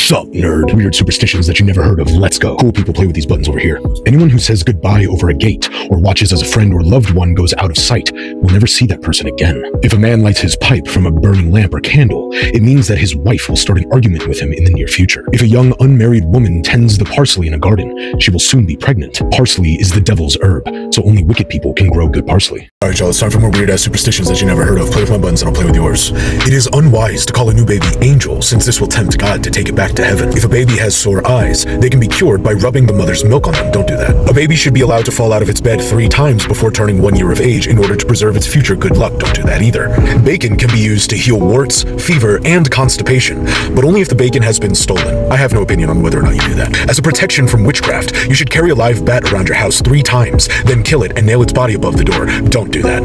Sup, nerd? Weird superstitions that you never heard of. Let's go. Cool people play with these buttons over here. Anyone who says goodbye over a gate, or watches as a friend or loved one goes out of sight, will never see that person again. If a man lights his pipe from a burning lamp or candle, it means that his wife will start an argument with him in the near future. If a young unmarried woman tends the parsley in a garden, she will soon be pregnant. Parsley is the devil's herb, so only wicked people can grow good parsley. Alright y'all, it's time for more weird ass superstitions that you never heard of. Play with my buttons and I'll play with yours. It is unwise to call a new baby angel, since this will tempt God to take it back to heaven. If a baby has sore eyes, they can be cured by rubbing the mother's milk on them. Don't do that. A baby should be allowed to fall out of its bed 3 times before turning 1 year of age in order to preserve its future good luck. Don't do that either. Bacon can be used to heal warts, fever, and constipation, but only if the bacon has been stolen. I have no opinion on whether or not you do that. As a protection from witchcraft, you should carry a live bat around your house 3 times, then kill it and nail its body above the door. Don't do that.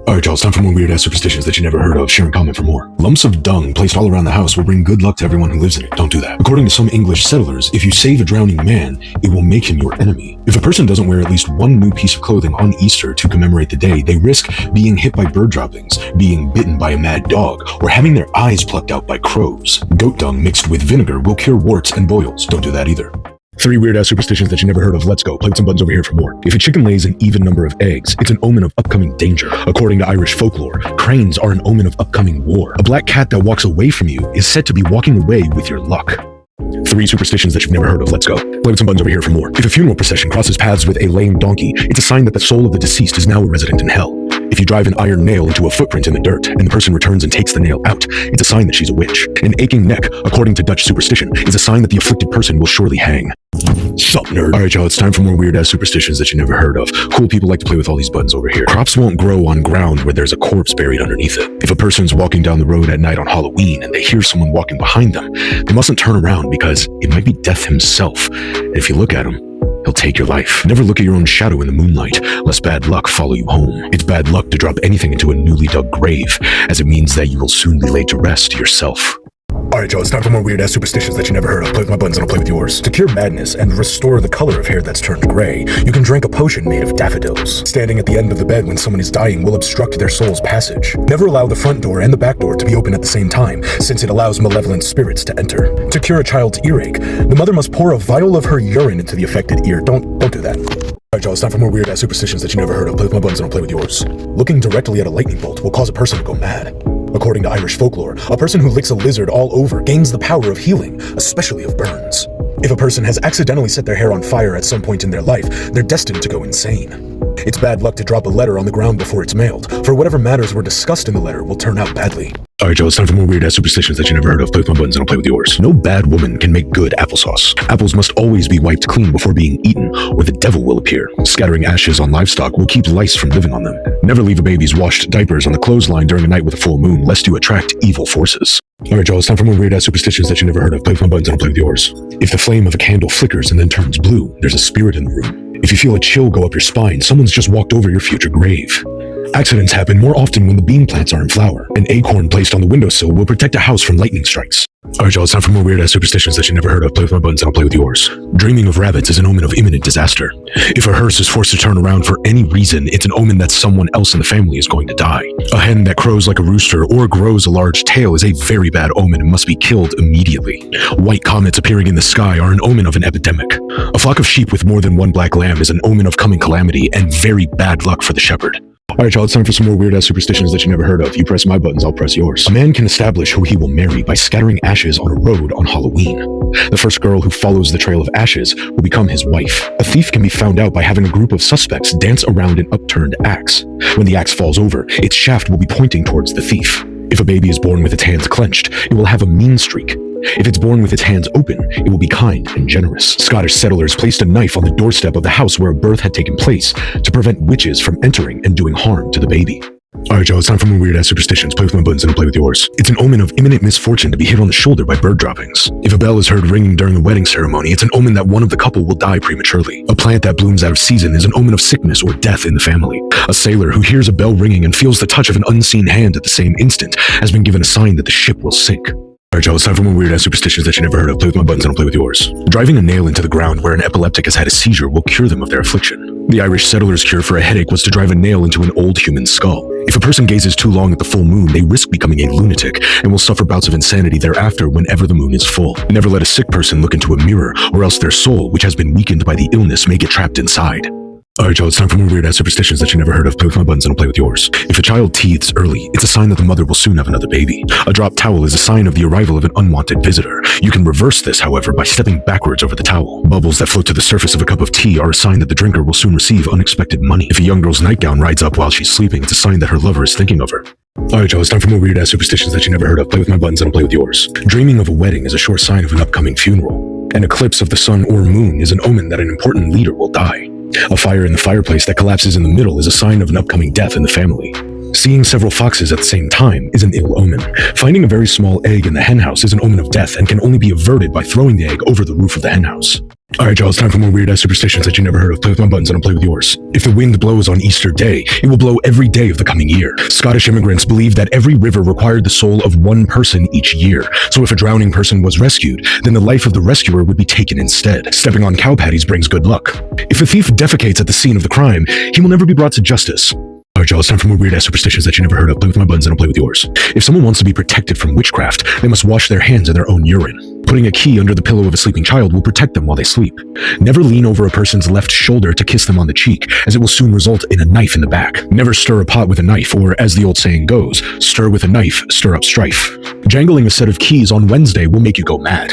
Alright y'all, it's time for more weird ass superstitions that you never heard of. Share and comment for more. Lumps of dung placed all around the house will bring good luck to everyone who lives in it. Don't do that. According to some English settlers, if you save a drowning man, it will make him your enemy. If a person doesn't wear at least 1 new piece of clothing on Easter to commemorate the day, they risk being hit by bird droppings, being bitten by a mad dog, or having their eyes plucked out by crows. Goat dung mixed with vinegar will cure warts and boils. Don't do that either. 3 weird-ass superstitions that you never heard of. Let's go. Play with some buttons over here for more. If a chicken lays an even number of eggs, it's an omen of upcoming danger. According to Irish folklore, cranes are an omen of upcoming war. A black cat that walks away from you is said to be walking away with your luck. 3 superstitions that you've never heard of. Let's go. Play with some buttons over here for more. If a funeral procession crosses paths with a lame donkey, it's a sign that the soul of the deceased is now a resident in hell. If you drive an iron nail into a footprint in the dirt, and the person returns and takes the nail out, it's a sign that she's a witch. An aching neck, according to Dutch superstition, is a sign that the afflicted person will surely hang. Sup, nerd? Alright y'all, it's time for more weird-ass superstitions that you never heard of. Cool people like to play with all these buttons over here. Crops won't grow on ground where there's a corpse buried underneath it. If a person's walking down the road at night on Halloween and they hear someone walking behind them, they mustn't turn around because it might be death himself. And if you look at him, he'll take your life. Never look at your own shadow in the moonlight, lest bad luck follow you home. It's bad luck to drop anything into a newly dug grave, as it means that you will soon be laid to rest yourself. Alright y'all, it's time for more weird-ass superstitions that you never heard of. Play with my buttons and I'll play with yours. To cure madness and restore the color of hair that's turned gray, you can drink a potion made of daffodils. Standing at the end of the bed when someone is dying will obstruct their soul's passage. Never allow the front door and the back door to be open at the same time, since it allows malevolent spirits to enter. To cure a child's earache, the mother must pour a vial of her urine into the affected ear. Don't do that. Alright y'all, it's time for more weird-ass superstitions that you never heard of. Play with my buttons and I'll play with yours. Looking directly at a lightning bolt will cause a person to go mad. According to Irish folklore, a person who licks a lizard all over gains the power of healing, especially of burns. If a person has accidentally set their hair on fire at some point in their life, they're destined to go insane. It's bad luck to drop a letter on the ground before it's mailed, for whatever matters were discussed in the letter will turn out badly. Alright y'all, it's time for more weird-ass superstitions that you never heard of. Play with my buttons and I'll play with yours. No bad woman can make good applesauce. Apples must always be wiped clean before being eaten, or the devil will appear. Scattering ashes on livestock will keep lice from living on them. Never leave a baby's washed diapers on the clothesline during a night with a full moon, lest you attract evil forces. Alright y'all, it's time for more weird-ass superstitions that you never heard of. Play with my buttons and I'll play with yours. If the flame of a candle flickers and then turns blue, there's a spirit in the room. If you feel a chill go up your spine, someone's just walked over your future grave. Accidents happen more often when the bean plants are in flower. An acorn placed on the windowsill will protect a house from lightning strikes. Alright y'all, it's time for more weird-ass superstitions that you never heard of. Play with my buttons and I'll play with yours. Dreaming of rabbits is an omen of imminent disaster. If a hearse is forced to turn around for any reason, it's an omen that someone else in the family is going to die. A hen that crows like a rooster or grows a large tail is a very bad omen and must be killed immediately. White comets appearing in the sky are an omen of an epidemic. A flock of sheep with more than 1 black lamb is an omen of coming calamity and very bad luck for the shepherd. Alright y'all, it's time for some more weird-ass superstitions that you never heard of. You press my buttons, I'll press yours. A man can establish who he will marry by scattering ashes on a road on Halloween. The first girl who follows the trail of ashes will become his wife. A thief can be found out by having a group of suspects dance around an upturned axe. When the axe falls over, its shaft will be pointing towards the thief. If a baby is born with its hands clenched, it will have a mean streak. If it's born with its hands open, it will be kind and generous. Scottish settlers placed a knife on the doorstep of the house where a birth had taken place to prevent witches from entering and doing harm to the baby. Alright y'all, it's time for more weird-ass superstitions. Play with my buttons and I'll play with yours. It's an omen of imminent misfortune to be hit on the shoulder by bird droppings. If a bell is heard ringing during the wedding ceremony, it's an omen that one of the couple will die prematurely. A plant that blooms out of season is an omen of sickness or death in the family. A sailor who hears a bell ringing and feels the touch of an unseen hand at the same instant has been given a sign that the ship will sink. Alright, Joe, it's time for more weird-ass superstitions that you never heard of. Play with my buttons and I'll play with yours. Driving a nail into the ground where an epileptic has had a seizure will cure them of their affliction. The Irish settlers' cure for a headache was to drive a nail into an old human skull. If a person gazes too long at the full moon, they risk becoming a lunatic and will suffer bouts of insanity thereafter whenever the moon is full. Never let a sick person look into a mirror, or else their soul, which has been weakened by the illness, may get trapped inside. Alright, Joe, it's time for more weird-ass superstitions that you never heard of. Play with my buttons and I'll play with yours. If a child teethes early, it's a sign that the mother will soon have another baby. A dropped towel is a sign of the arrival of an unwanted visitor. You can reverse this, however, by stepping backwards over the towel. Bubbles that float to the surface of a cup of tea are a sign that the drinker will soon receive unexpected money. If a young girl's nightgown rides up while she's sleeping, it's a sign that her lover is thinking of her. Alright, Joe, it's time for more weird-ass superstitions that you never heard of. Play with my buttons and I'll play with yours. Dreaming of a wedding is a sure sign of an upcoming funeral. An eclipse of the sun or moon is an omen that an important leader will die. A fire in the fireplace that collapses in the middle is a sign of an upcoming death in the family. Seeing several foxes at the same time is an ill omen. Finding a very small egg in the henhouse is an omen of death and can only be averted by throwing the egg over the roof of the henhouse. Alright, y'all, it's time for more weird-ass superstitions that you never heard of. Play with my buttons and I'll play with yours. If the wind blows on Easter Day, it will blow every day of the coming year. Scottish immigrants believed that every river required the soul of one person each year. So if a drowning person was rescued, then the life of the rescuer would be taken instead. Stepping on cow patties brings good luck. If a thief defecates at the scene of the crime, he will never be brought to justice. Alright, y'all, it's time for more weird-ass superstitions that you never heard of. Play with my buttons and I'll play with yours. If someone wants to be protected from witchcraft, they must wash their hands in their own urine. Putting a key under the pillow of a sleeping child will protect them while they sleep. Never lean over a person's left shoulder to kiss them on the cheek, as it will soon result in a knife in the back. Never stir a pot with a knife, or as the old saying goes, stir with a knife, stir up strife. Jangling a set of keys on Wednesday will make you go mad.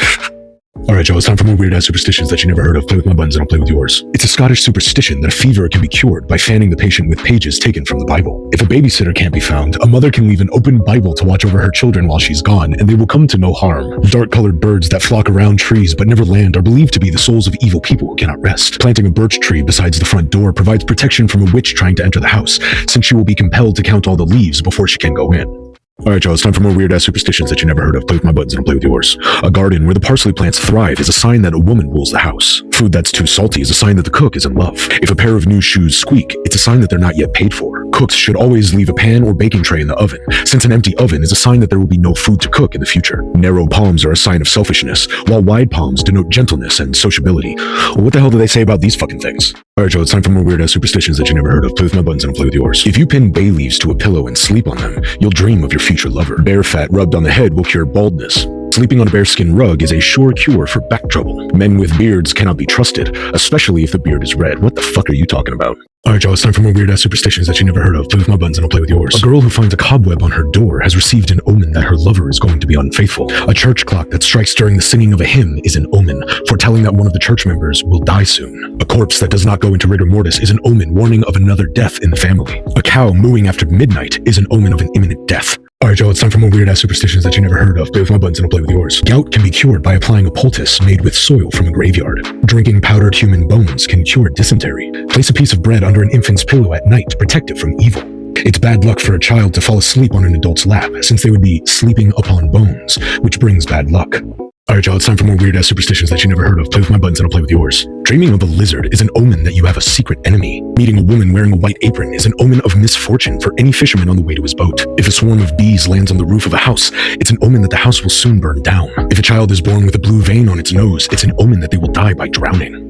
Alright, Joe, it's time for more weird-ass superstitions that you never heard of. Play with my buttons and I'll play with yours. It's a Scottish superstition that a fever can be cured by fanning the patient with pages taken from the Bible. If a babysitter can't be found, a mother can leave an open Bible to watch over her children while she's gone, and they will come to no harm. Dark-colored birds that flock around trees but never land are believed to be the souls of evil people who cannot rest. Planting a birch tree besides the front door provides protection from a witch trying to enter the house, since she will be compelled to count all the leaves before she can go in. Alright, y'all, it's time for more weird-ass superstitions that you never heard of. Play with my buttons and I'll play with yours. A garden where the parsley plants thrive is a sign that a woman rules the house. Food that's too salty is a sign that the cook is in love. If a pair of new shoes squeak, it's a sign that they're not yet paid for. Cooks should always leave a pan or baking tray in the oven, since an empty oven is a sign that there will be no food to cook in the future. Narrow palms are a sign of selfishness, while wide palms denote gentleness and sociability. Well, what the hell do they say about these fucking things? Alright, Joe, it's time for more weird-ass superstitions that you never heard of. Play with my buttons and I'll play with yours. If you pin bay leaves to a pillow and sleep on them, you'll dream of your future lover. Bear fat rubbed on the head will cure baldness. Sleeping on a bearskin rug is a sure cure for back trouble. Men with beards cannot be trusted, especially if the beard is red. What the fuck are you talking about? Alright, y'all, it's time for more weird-ass superstitions that you never heard of. Play with my buttons and I'll play with yours. A girl who finds a cobweb on her door has received an omen that her lover is going to be unfaithful. A church clock that strikes during the singing of a hymn is an omen, foretelling that one of the church members will die soon. A corpse that does not go into rigor mortis is an omen warning of another death in the family. A cow mooing after midnight is an omen of an imminent death. Alright, Joe, it's time for more weird-ass superstitions that you never heard of. Play with my buttons and I'll play with yours. Gout can be cured by applying a poultice made with soil from a graveyard. Drinking powdered human bones can cure dysentery. Place a piece of bread under an infant's pillow at night to protect it from evil. It's bad luck for a child to fall asleep on an adult's lap, since they would be sleeping upon bones, which brings bad luck. Alright, y'all, it's time for more weird-ass superstitions that you never heard of. Play with my buttons and I'll play with yours. Dreaming of a lizard is an omen that you have a secret enemy. Meeting a woman wearing a white apron is an omen of misfortune for any fisherman on the way to his boat. If a swarm of bees lands on the roof of a house, it's an omen that the house will soon burn down. If a child is born with a blue vein on its nose, it's an omen that they will die by drowning.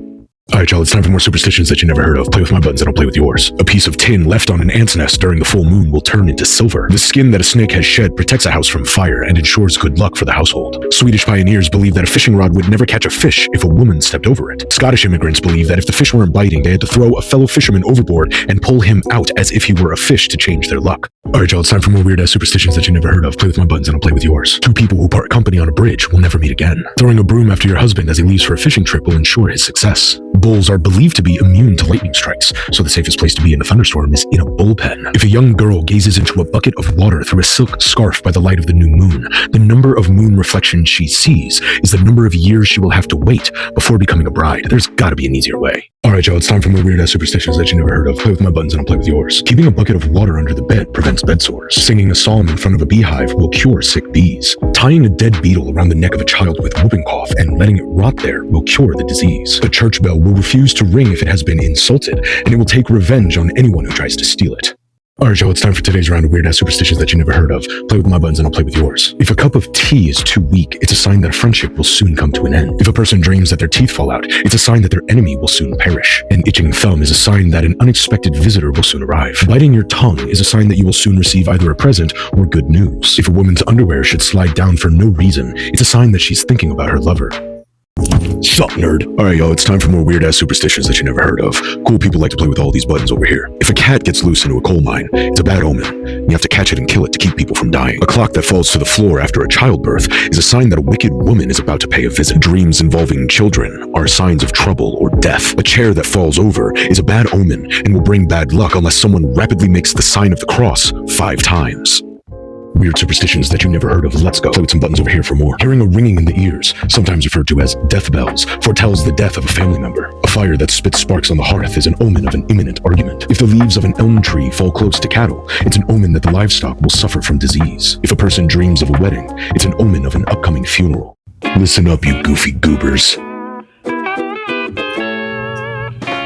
Alright, y'all, it's time for more superstitions that you never heard of. Play with my buttons and I'll play with yours. A piece of tin left on an ant's nest during the full moon will turn into silver. The skin that a snake has shed protects a house from fire and ensures good luck for the household. Swedish pioneers believed that a fishing rod would never catch a fish if a woman stepped over it. Scottish immigrants believed that if the fish weren't biting, they had to throw a fellow fisherman overboard and pull him out as if he were a fish to change their luck. Alright, y'all, it's time for more weird-ass superstitions that you never heard of. Play with my buttons and I'll play with yours. Two people who part company on a bridge will never meet again. Throwing a broom after your husband as he leaves for a fishing trip will ensure his success. Bulls are believed to be immune to lightning strikes, so the safest place to be in a thunderstorm is in a bullpen. If a young girl gazes into a bucket of water through a silk scarf by the light of the new moon, the number of moon reflections she sees is the number of years she will have to wait before becoming a bride. There's gotta be an easier way. Alright, y'all, it's time for more weird-ass superstitions that you never heard of. Play with my buttons and I'll play with yours. Keeping a bucket of water under the bed prevents bed sores. Singing a psalm in front of a beehive will cure sick bees. Tying a dead beetle around the neck of a child with whooping cough and letting it rot there will cure the disease. A church bell will refuse to ring if it has been insulted, and it will take revenge on anyone who tries to steal it. Alright, Joe, it's time for today's round of weird-ass superstitions that you never heard of. Play with my buttons and I'll play with yours. If a cup of tea is too weak, it's a sign that a friendship will soon come to an end. If a person dreams that their teeth fall out, it's a sign that their enemy will soon perish. An itching thumb is a sign that an unexpected visitor will soon arrive. Biting your tongue is a sign that you will soon receive either a present or good news. If a woman's underwear should slide down for no reason, it's a sign that she's thinking about her lover. Sup, nerd? Alright, yo, it's time for more weird-ass superstitions that you never heard of. Cool people like to play with all these buttons over here. If a cat gets loose into a coal mine, it's a bad omen. You have to catch it and kill it to keep people from dying. A clock that falls to the floor after a childbirth is a sign that a wicked woman is about to pay a visit. Dreams involving children are signs of trouble or death. A chair that falls over is a bad omen and will bring bad luck unless someone rapidly makes the sign of the cross 5 times. Weird superstitions that you never heard of. Let's go. Play with some buttons over here for more. Hearing a ringing in the ears, sometimes referred to as death bells, foretells the death of a family member. A fire that spits sparks on the hearth is an omen of an imminent argument. If the leaves of an elm tree fall close to cattle, it's an omen that the livestock will suffer from disease. If a person dreams of a wedding, it's an omen of an upcoming funeral. Listen up, you goofy goobers.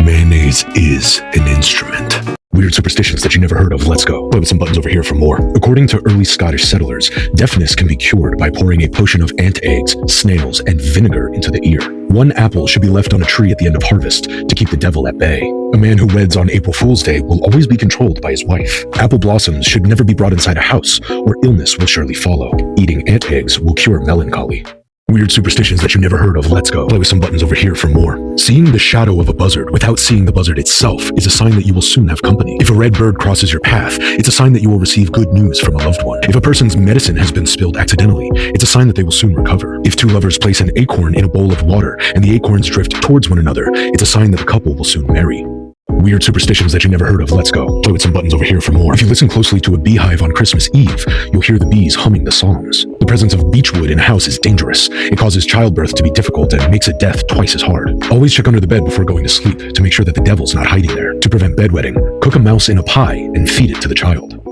Mayonnaise is an instrument. Weird superstitions that you never heard of. Let's go. Play with some buttons over here for more. According to early Scottish settlers, deafness can be cured by pouring a potion of ant eggs, snails, and vinegar into the ear. 1 apple should be left on a tree at the end of harvest to keep the devil at bay. A man who weds on April Fool's Day will always be controlled by his wife. Apple blossoms should never be brought inside a house, or illness will surely follow. Eating ant eggs will cure melancholy. Weird superstitions that you never heard of. Let's go. Play with some buttons over here for more. Seeing the shadow of a buzzard without seeing the buzzard itself is a sign that you will soon have company. If a red bird crosses your path, it's a sign that you will receive good news from a loved one. If a person's medicine has been spilled accidentally, it's a sign that they will soon recover. If 2 lovers place an acorn in a bowl of water and the acorns drift towards one another, it's a sign that the couple will soon marry. Weird superstitions that you never heard of. Let's go. Play with some buttons over here for more. If you listen closely to a beehive on Christmas Eve, you'll hear the bees humming the psalms. The presence of beechwood in a house is dangerous. It causes childbirth to be difficult and makes a death twice as hard. Always check under the bed before going to sleep to make sure that the devil's not hiding there. To prevent bedwetting, cook a mouse in a pie and feed it to the child.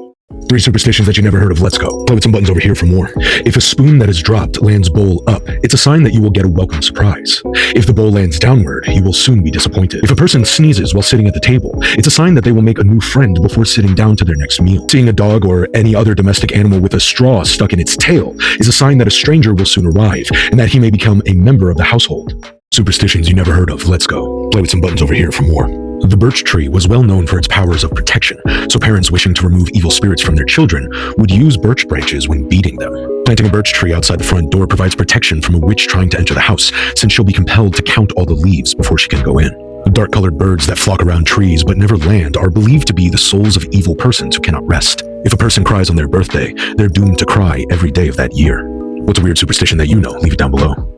3 superstitions that you never heard of. Let's go. Play with some buttons over here for more. If a spoon that is dropped lands bowl up, it's a sign that you will get a welcome surprise. If the bowl lands downward, you will soon be disappointed. If a person sneezes while sitting at the table, it's a sign that they will make a new friend before sitting down to their next meal. Seeing a dog or any other domestic animal with a straw stuck in its tail is a sign that a stranger will soon arrive and that he may become a member of the household. Superstitions you never heard of. Let's go. Play with some buttons over here for more. The birch tree was well known for its powers of protection, so parents wishing to remove evil spirits from their children would use birch branches when beating them. Planting a birch tree outside the front door provides protection from a witch trying to enter the house, since she'll be compelled to count all the leaves before she can go in. Dark-colored birds that flock around trees but never land are believed to be the souls of evil persons who cannot rest. If a person cries on their birthday, they're doomed to cry every day of that year. What's a weird superstition that you know? Leave it down below.